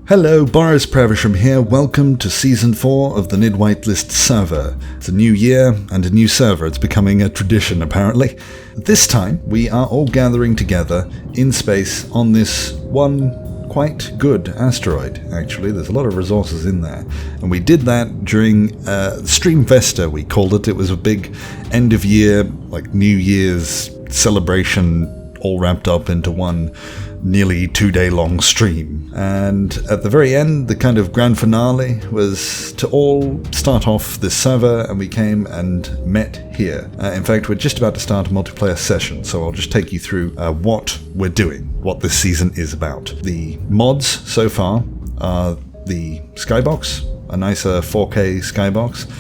Hello, Boris Praversham here. Welcome to Season 4 of the Nidd Whitelist server. It's a new year and a new server. It's becoming a tradition, apparently. This time, we are all gathering together in space on this one quite good asteroid, actually. There's a lot of resources in there. And we did that during Streamfesta, we called it. It was a big end-of-year, like New Year's celebration, all wrapped up into one nearly 2-day-long stream. And at the very end, the kind of grand finale was to all start off this server, and we came and met here. In fact, we're just about to start a multiplayer session, so I'll just take you through what we're doing, what this season is about. The mods so far are the skybox, a nicer 4K skybox.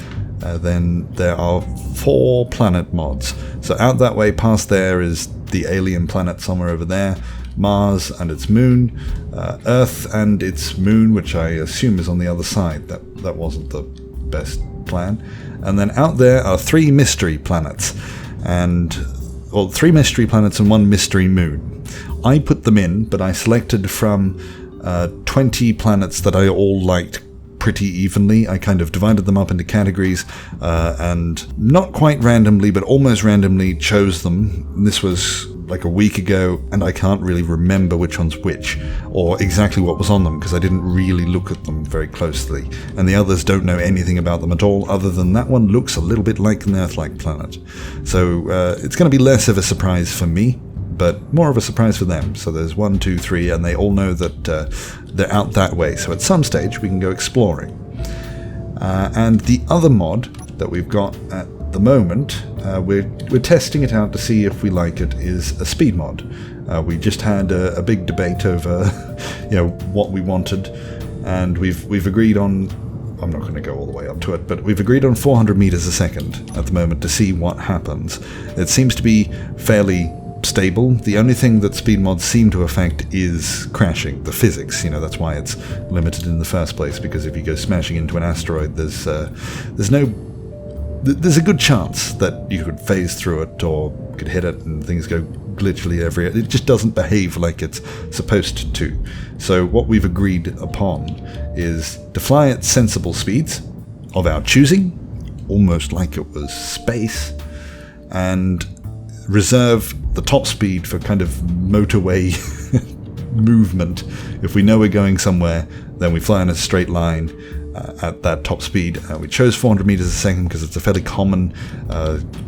Then there are 4 planet mods. So out that way, past there is the alien planet somewhere over there, Mars and its moon, Earth and its moon, which I assume is on the other side. That wasn't the best plan. And then out there are 3 mystery planets, and 3 mystery planets and 1 mystery moon. I put them in, but I selected from 20 planets that I all liked pretty evenly. I kind of divided them up into categories and not quite randomly, but almost randomly chose them. This was like a week ago, and I can't really remember which one's which or exactly what was on them because I didn't really look at them very closely, and the others don't know anything about them at all other than that one looks a little bit like an Earth-like planet. So it's going to be less of a surprise for me, but more of a surprise for them. So there's 1, 2, 3, and they all know that they're out that way, so at some stage we can go exploring. And the other mod that we've got at the moment, we're testing it out to see if we like it, is a speed mod. We just had a big debate over what we wanted, and we've agreed on, I'm not going to go all the way up to it, but we've agreed on 400 meters a second at the moment to see what happens. It seems to be fairly stable. The only thing that speed mods seem to affect is crashing, the physics. That's why it's limited in the first place, because if you go smashing into an asteroid, there's a good chance that you could phase through it or could hit it and things go glitchily everywhere. It just doesn't behave like it's supposed to. So what we've agreed upon is to fly at sensible speeds of our choosing, almost like it was space, and reserve the top speed for kind of motorway movement. If we know we're going somewhere, then we fly in a straight line at that top speed. We chose 400 meters a second because it's a fairly common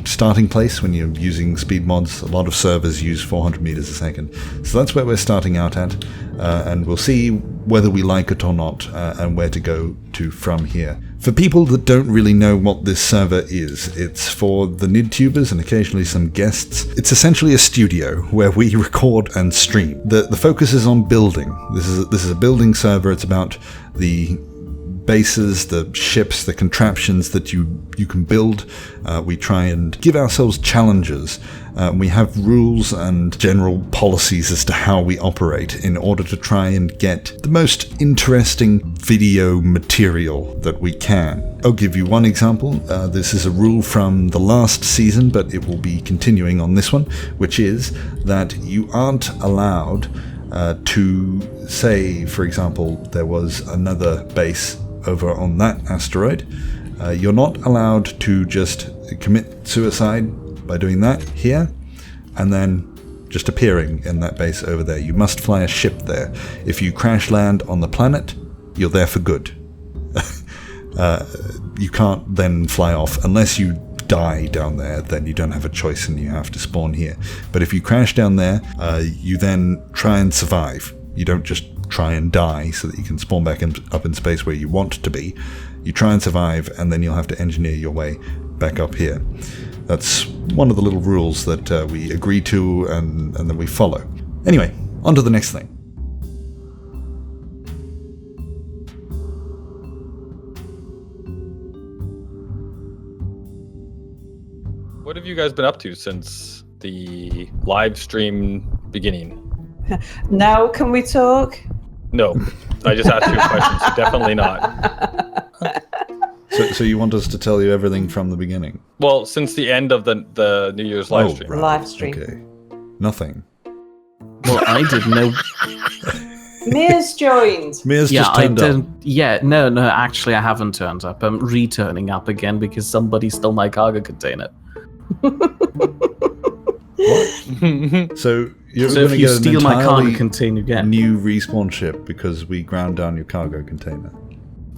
starting place when you're using speed mods. A lot of servers use 400 meters a second. So that's where we're starting out at, and we'll see whether we like it or not, and where to go to from here. For people that don't really know what this server is, it's for the Nidd tubers and occasionally some guests. It's essentially a studio where we record and stream. The focus is on building. This is a building server. It's about the bases, the ships, the contraptions that you can build. We try and give ourselves challenges. We have rules and general policies as to how we operate in order to try and get the most interesting video material that we can. I'll give you one example. This is a rule from the last season, but it will be continuing on this one, which is that you aren't allowed to say, for example, there was another base over on that asteroid. You're not allowed to just commit suicide by doing that here and then just appearing in that base over there. You must fly a ship there. If you crash land on the planet, you're there for good. You can't then fly off unless you die down there. Then you don't have a choice and you have to spawn here. But if you crash down there, you then try and survive. You don't just try and die so that you can spawn back up in space where you want to be. You try and survive, and then you'll have to engineer your way back up here. That's one of the little rules that we agree to and then we follow. Anyway, on to the next thing. What have you guys been up to since the live stream beginning? Now can we talk? No, I just asked you a question, so definitely not. So you want us to tell you everything from the beginning? Well, since the end of the New Year's live stream. Right. Live stream. Okay. Nothing. Well, I didn't know. Mia's joined. Mia's just turned up. Yeah, no, actually I haven't turned up. I'm returning up again because somebody stole my cargo container. So you're So going to if you get an steal my cargo entirely container again. new respawn ship because we ground down your cargo container.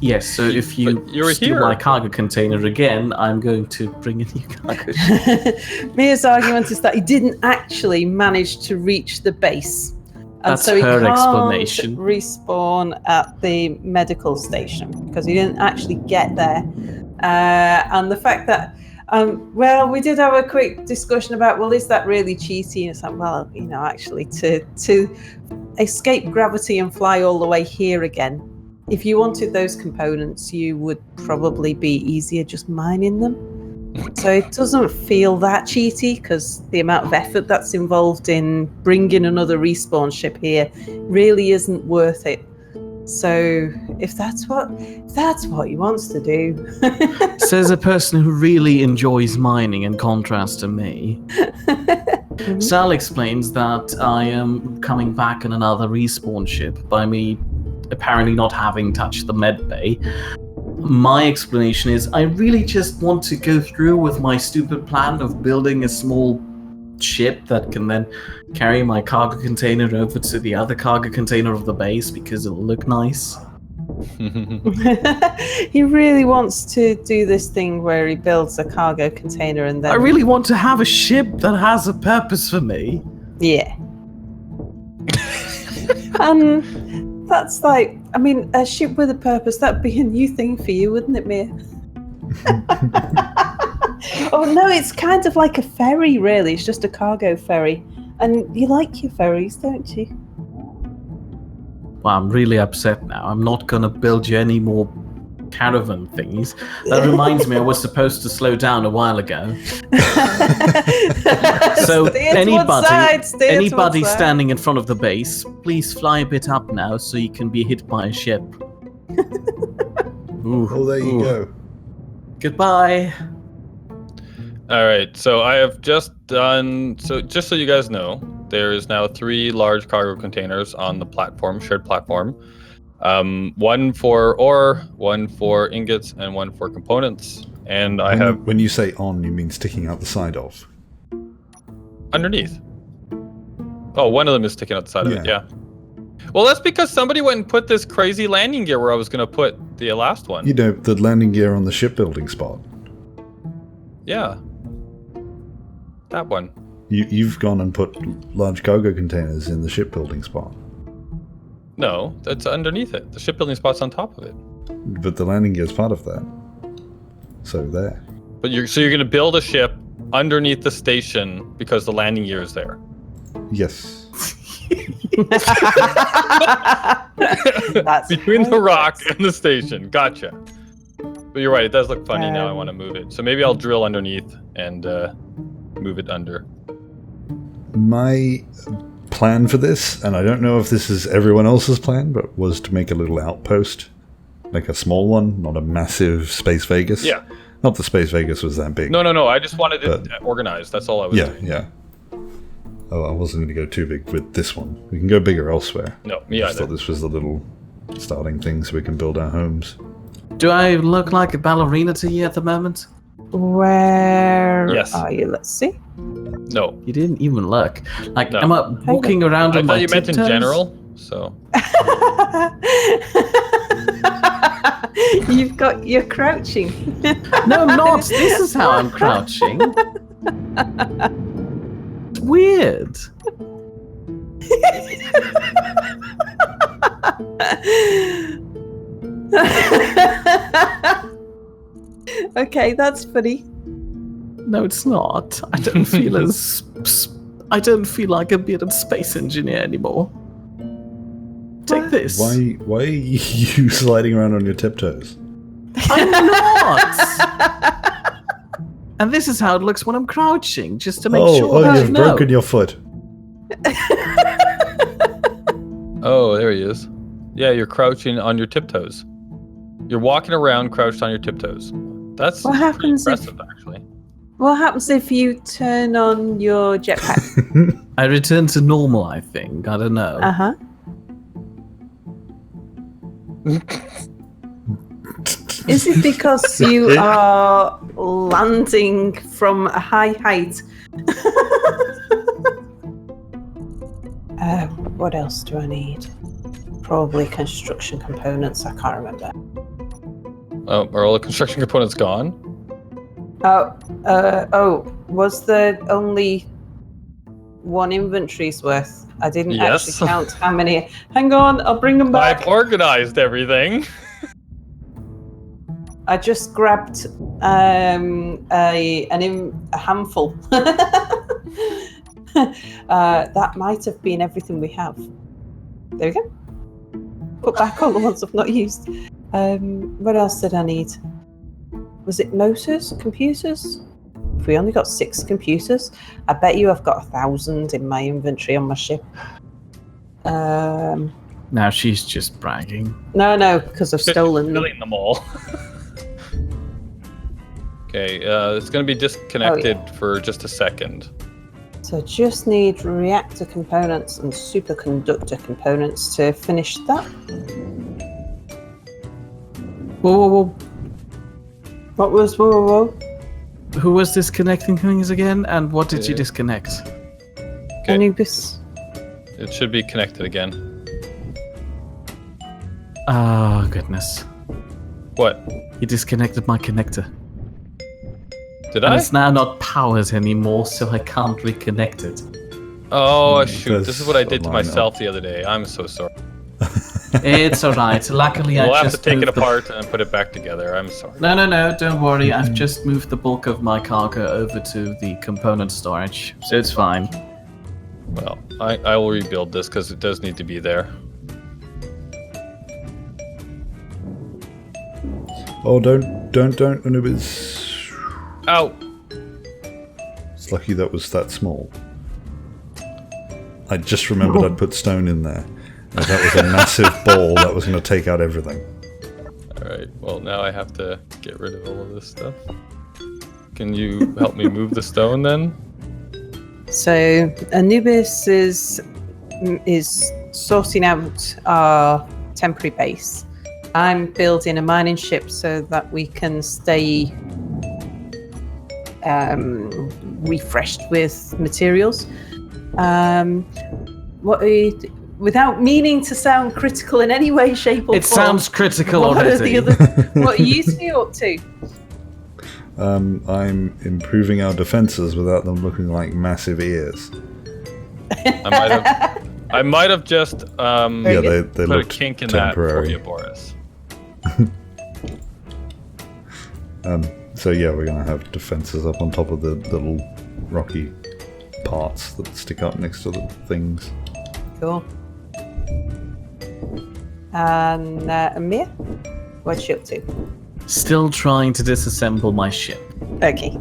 Yes, so if you But you're steal here. my cargo container again, I'm going to bring a new cargo ship. Mia's argument is that he didn't actually manage to reach the base. And That's so he her can't explanation. respawn at the medical station because he didn't actually get there. And the fact that, well, we did have a quick discussion about, well, is that really cheating? And it's like, well, actually, to escape gravity and fly all the way here again, if you wanted those components, you would probably be easier just mining them. So it doesn't feel that cheaty because the amount of effort that's involved in bringing another respawn ship here really isn't worth it. So if that's what he wants to do. Says a person who really enjoys mining in contrast to me. Sal explains that I am coming back in another respawn ship by me apparently not having touched the med bay. My explanation is I really just want to go through with my stupid plan of building a small ship that can then carry my cargo container over to the other cargo container of the base because it'll look nice. He really wants to do this thing where he builds a cargo container and then... I really want to have a ship that has a purpose for me. Yeah. That's like, I mean, a ship with a purpose, that'd be a new thing for you, wouldn't it, Mia? Oh, no, it's kind of like a ferry, really. It's just a cargo ferry. And you like your ferries, don't you? Well, I'm really upset now. I'm not going to build you any more caravan thingies. That reminds me, I was supposed to slow down a while ago. So anybody standing in front of the base, please fly a bit up now so you can be hit by a ship. Oh, there you go. Goodbye. All right, so I have just done. So just so you guys know, there is now 3 large cargo containers on the platform, shared platform. One for ore, one for ingots, and one for components. And I have When you say on, you mean sticking out the side of? underneath. Oh, one of them is sticking out the side of it. Yeah. Yeah. Well, that's because somebody went and put this crazy landing gear where I was going to put the last one. You know, the landing gear on the shipbuilding spot. Yeah. That one. You've gone and put large cargo containers in the shipbuilding spot. No, that's underneath it. The shipbuilding spot's on top of it. But the landing gear is part of that. So there. But you're going to build a ship underneath the station because the landing gear is there. Yes. That's Between the rock and the station. Gotcha. But you're right, it does look funny now. I want to move it. So maybe I'll drill underneath and move it under. My plan for this, and I don't know if this is everyone else's plan, but was to make a little outpost. Like a small one, not a massive Space Vegas. Yeah. Not that Space Vegas was that big. No. I just wanted it organized. That's all I was doing. Yeah. Oh, I wasn't going to go too big with this one. We can go bigger elsewhere. No, me I just either. thought this was the little starting thing so we can build our homes. Do I look like a ballerina to you at the moment? Where Yes. are you? Let's see. No. You didn't even look. Like, No. am I walking around I on my thought you meant in tiptoes? general, so... You're crouching. No, I'm not. This is how I'm crouching. It's weird. Okay, that's funny. No, it's not. I don't feel I don't feel like a bearded space engineer anymore. Take this. Why are you sliding around on your tiptoes? I'm not. And this is how it looks when I'm crouching, just to make sure. Oh, that you've you know. broken your foot. Oh, there he is. Yeah, you're crouching on your tiptoes. You're walking around crouched on your tiptoes. That's What happens if- impressive, actually. What happens if you turn on your jetpack? I return to normal, I think. I don't know. Uh-huh. Is it because you are landing from a high height? What else do I need? Probably construction components. I can't remember. Oh, are all the construction components gone? Was there only one inventory's worth? I didn't Yes. actually count how many. Hang on, I'll bring them back. I've organized everything. I just grabbed a handful. That might have been everything we have. There we go. Put back all the ones I've not used. What else did I need? Was it motors? Computers? If we only got 6 computers, I bet you I've got 1,000 in my inventory on my ship. Now she's just bragging. No, because I've stolen them. Stealing them all. Okay, it's going to be disconnected for just a second. So I just need reactor components and superconductor components to finish that. Whoa. What was whoa? Who was disconnecting things again, and what did you disconnect? Okay. Anubis. It should be connected again. Oh, goodness. What? You disconnected my connector. Did And I? it's now not powered anymore, so I can't reconnect it. Oh, shoot. That's This is what I did to a lineup. myself the other day. I'm so sorry. It's alright. Luckily, We'll I have just to take it moved the- apart and put it back together. I'm sorry. No, don't worry. I've just moved the bulk of my cargo over to the component storage, so it's fine. Well, I will rebuild this because it does need to be there. Oh, don't, Anubis. Ow! It's lucky that was that small. I just remembered I'd put stone in there. And that was a massive ball that was going to take out everything. Alright, well now I have to get rid of all of this stuff. Can you help me move the stone then? So Anubis is sorting out our temporary base. I'm building a mining ship so that we can stay refreshed with materials. Without meaning to sound critical in any way, shape, or form. It sounds critical What already. What are you two up to? I'm improving our defenses without them looking like massive ears. I might have just Yeah, they put a looked kink in that for temporary. you, Boris. So yeah, we're going to have defenses up on top of the little rocky parts that stick up next to the things. Cool. And Amir, what's you up to? Still trying to disassemble my ship. Okay.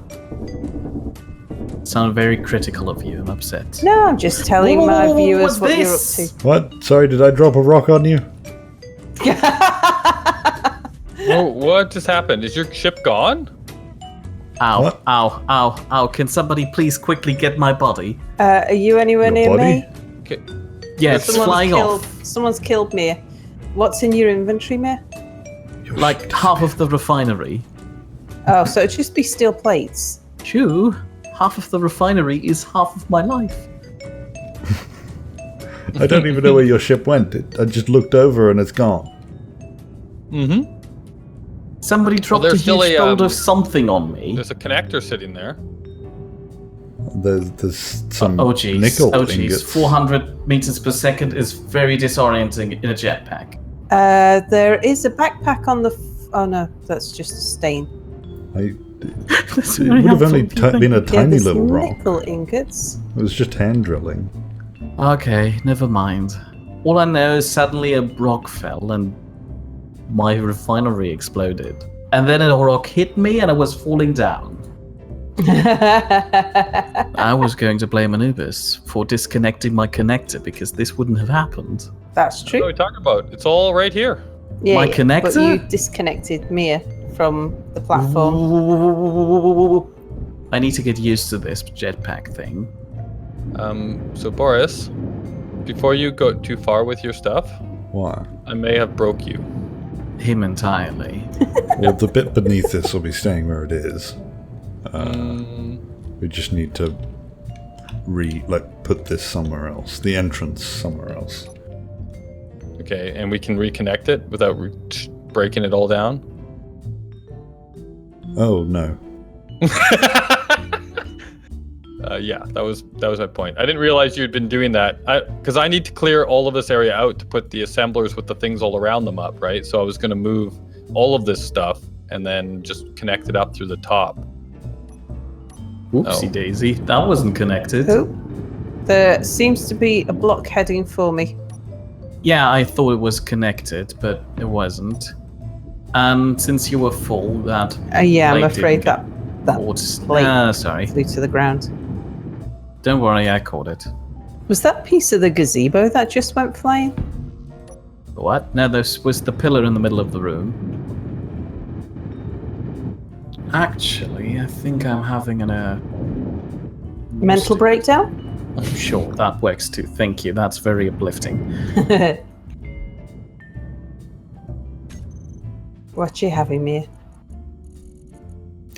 Sound very critical of you. I'm upset. No, I'm just telling my viewers what's what you're up this? to. What? Sorry, did I drop a rock on you? Oh, what just happened? Is your ship gone? Ow, What? ow. Can somebody please quickly get my body? Are you anywhere Your near body? me? Okay. Yeah, it's flying off. Someone's killed me. What's in your inventory, Mir? Like half of the refinery. Oh, so it'd just be steel plates. True. Half of the refinery is half of my life. I don't even know where your ship went. I just looked over and it's gone. Mm-hmm. Somebody dropped a there's still huge a, bolt of something on me. There's a connector sitting there. There's some Oh jeez. nickel Oh jeez. ingots. 400 meters per second is very disorienting in a jetpack. There is a backpack on the. Oh no, that's just a stain. That's It very would have helpful, only do you think? been a Yeah, tiny there's little rock. nickel ingots. It was just hand drilling. Okay, never mind. All I know is suddenly a rock fell and my refinery exploded. And then a rock hit me and I was falling down. I was going to blame Anubis for disconnecting my connector because this wouldn't have happened. That's What are true. we talking about? It's all right here. Yeah, My But connector? you disconnected Mia from the platform. I need to get used to this jetpack thing. So Boris, before you go too far with your stuff, Why? I may have broke you. him entirely. Well, the bit beneath this will be staying where it is. We just need to put this somewhere else. The entrance somewhere else. Okay, and we can reconnect it without breaking it all down? Oh, no. Yeah, that was my point. I didn't realize you'd been doing that. Because I need to clear all of this area out to put the assemblers with the things all around them up, right? So I was going to move all of this stuff and then just connect it up through the top. Oopsie daisy, that wasn't connected. Oh, there seems to be a block heading for me. Yeah, I thought it was connected, but it wasn't. And since you were full, that Yeah, I'm plate afraid didn't that plate sorry. flew to the ground. Don't worry, I caught it. Was that piece of the gazebo that just went flying? What? No, this was the pillar in the middle of the room. Actually, I think I'm having Mental breakdown? Sure, that works too. Thank you. That's very uplifting. What you having, Mia?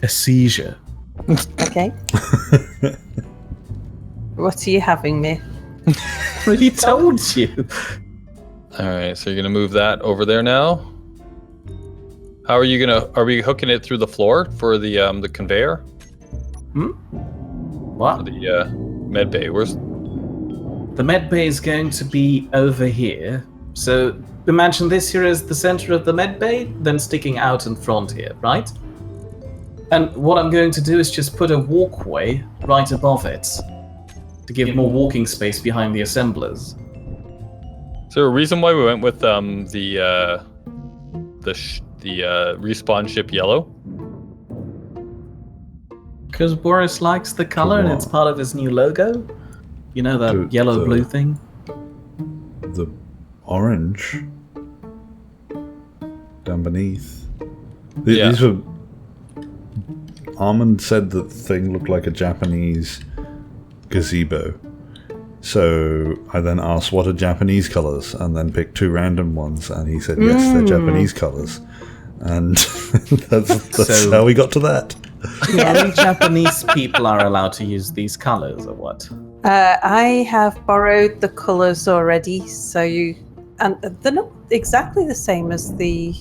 A seizure. Okay. What are you having, Mia? I already told you. Alright, so you're going to move that over there now? How are you going to... Are we hooking it through the floor for the conveyor? What? For the med bay? Where's... The med bay is going to be over here. So imagine this here as the center of the med bay, then sticking out in front here, right? And what I'm going to do is just put a walkway right above it to give more walking space behind the assemblers. Is there a reason why we went with the respawn ship yellow? Because Boris likes the color and it's part of his new logo. You know that yellow-blue thing? The orange down beneath. These were... Almond said that the thing looked like a Japanese gazebo. So I then asked what are Japanese colours and then picked two random ones and he said yes, they're Japanese colours. And that's how we got to that. Only Japanese people are allowed to use these colours or what? I have borrowed the colours already, and they're not exactly the same as the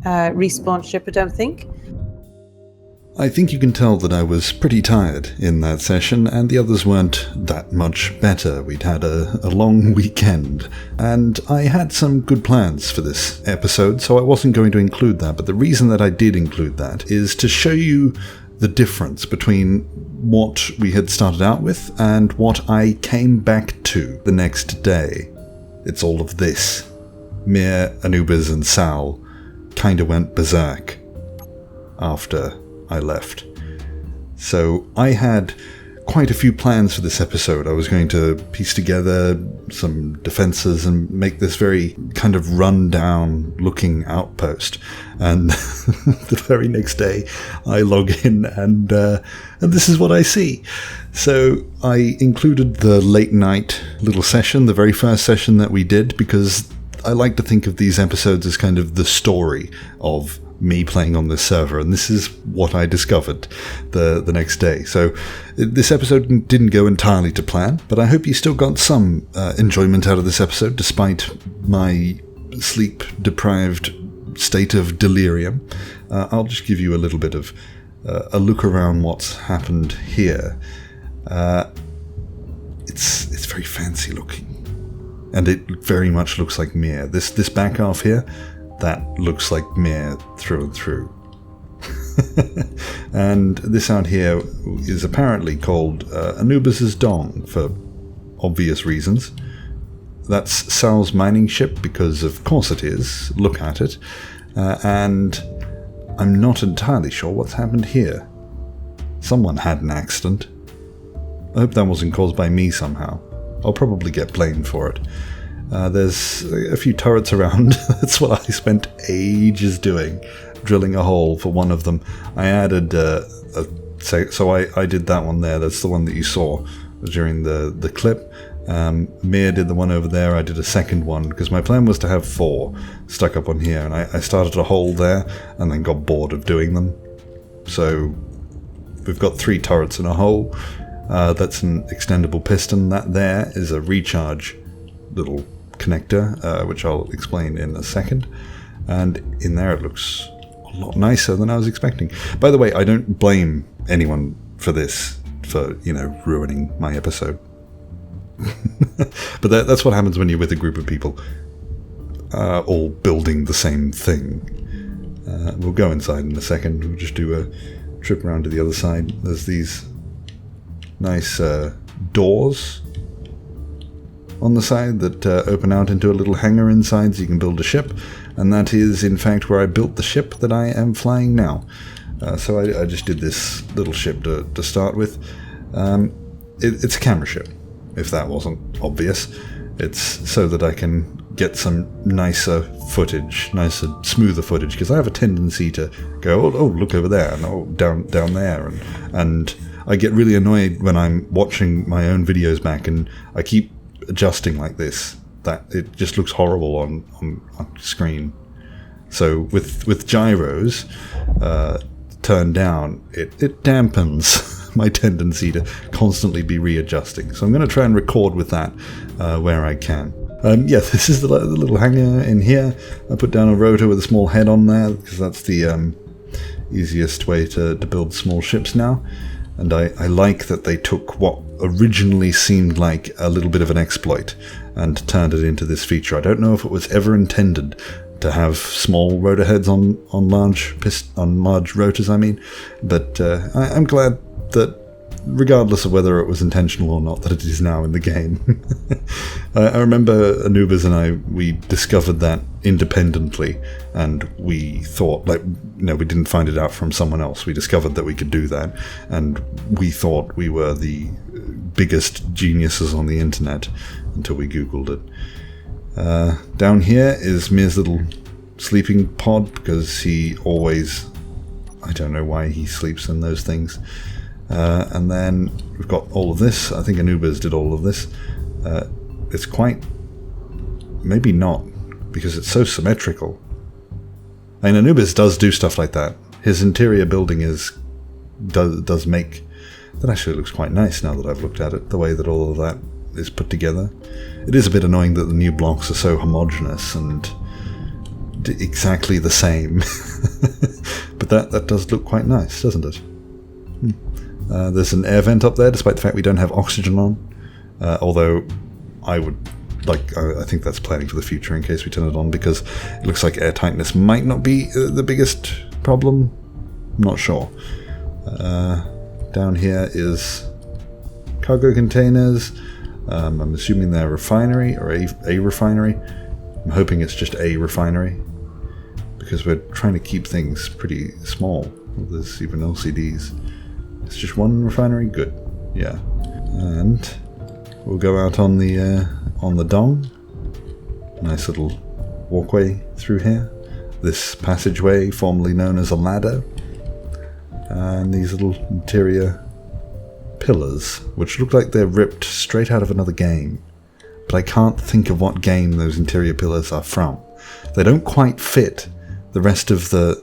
respawn ship, I don't think. I think you can tell that I was pretty tired in that session, and the others weren't that much better. We'd had a long weekend, and I had some good plans for this episode, so I wasn't going to include that, but the reason that I did include that is to show you the difference between what we had started out with and what I came back to the next day. It's all of this. Mere, Anubis, and Sal kinda went berserk after I left. So I had quite a few plans for this episode. I was going to piece together some defenses and make this very kind of run-down looking outpost. And the very next day I log in and this is what I see. So I included the late night little session, the very first session that we did, because I like to think of these episodes as kind of the story of me playing on this server, and this is what I discovered the next day. So this episode didn't go entirely to plan, but I hope you still got some enjoyment out of this episode despite my sleep-deprived state of delirium. I'll just give you a little bit of a look around what's happened here. It's very fancy looking, and it very much looks like Mere. This back half here, that looks like Mere through and through. And this out here is apparently called Anubis's Dong for obvious reasons. That's Sal's mining ship because of course it is. Look at it. And I'm not entirely sure what's happened here. Someone had an accident. I hope that wasn't caused by me somehow. I'll probably get blamed for it. There's a few turrets around. That's what I spent ages doing, drilling a hole for one of them. I added so I did that one there. That's the one that you saw during the clip. Mere did the one over there. I did a second one because my plan was to have 4 stuck up on here, and I started a hole there and then got bored of doing them. So we've got 3 turrets in a hole. That's an extendable piston. That there is a recharge little connector, which I'll explain in a second. And in there it looks a lot nicer than I was expecting. By the way, I don't blame anyone for this, for, ruining my episode. But that's what happens when you're with a group of people all building the same thing. We'll go inside in a second. We'll just do a trip around to the other side. There's these nice doors on the side that open out into a little hangar inside so you can build a ship, and that is in fact where I built the ship that I am flying now. So I just did this little ship to start with. It's a camera ship, if that wasn't obvious. It's so that I can get some nicer footage, smoother footage, because I have a tendency to go, oh look over there, and oh down there, and I get really annoyed when I'm watching my own videos back and I keep adjusting like this, that it just looks horrible on screen. So with gyros turned down, it dampens my tendency to constantly be readjusting. So I'm going to try and record with that where I can. This is the little hangar in here. I put down a rotor with a small head on there because that's the easiest way to build small ships now. And I like that they took what originally seemed like a little bit of an exploit and turned it into this feature. I don't know if it was ever intended to have small rotor heads on large rotors, but I'm glad that, regardless of whether it was intentional or not, that it is now in the game. I remember Anubis and we discovered that independently, and we thought, we didn't find it out from someone else. We discovered that we could do that, and we thought we were the biggest geniuses on the internet until we Googled it. Down here is Mere's little sleeping pod, because he always, I don't know why he sleeps in those things. And then we've got all of this. I think Anubis did all of this. It's quite, maybe not, because it's so symmetrical. Anubis does do stuff like that. His interior building does make, that actually looks quite nice now that I've looked at it, the way that all of that is put together. It is a bit annoying that the new blocks are so homogeneous and exactly the same. But that does look quite nice, doesn't it? There's an air vent up there, despite the fact we don't have oxygen on. Although I think that's planning for the future in case we turn it on, because it looks like air tightness might not be the biggest problem. I'm not sure. Down here is cargo containers. I'm assuming they're a refinery, or a refinery. I'm hoping it's just a refinery, because we're trying to keep things pretty small. There's even LCDs. It's just one refinery? Good. Yeah. And we'll go out on the dong. Nice little walkway through here. This passageway, formerly known as a ladder. And these little interior pillars, which look like they're ripped straight out of another game. But I can't think of what game those interior pillars are from. They don't quite fit the rest of the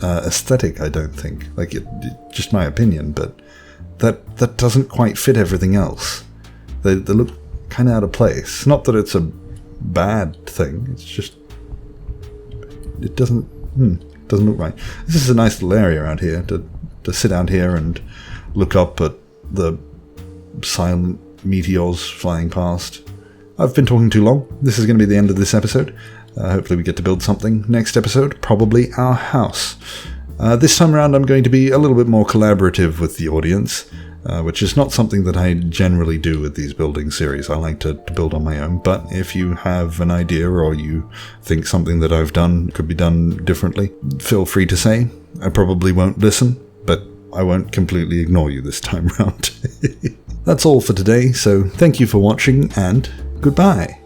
aesthetic, I don't think. Just my opinion, but that doesn't quite fit everything else. They look kind of out of place. Not that it's a bad thing, it's just it doesn't look right. This is a nice little area around here to sit out here and look up at the silent meteors flying past. I've been talking too long. This is going to be the end of this episode. Hopefully we get to build something next episode, probably our house. This time around I'm going to be a little bit more collaborative with the audience, which is not something that I generally do with these building series. I like to build on my own, but if you have an idea or you think something that I've done could be done differently, feel free to say. I probably won't listen, but I won't completely ignore you this time round. That's all for today, so thank you for watching, and goodbye.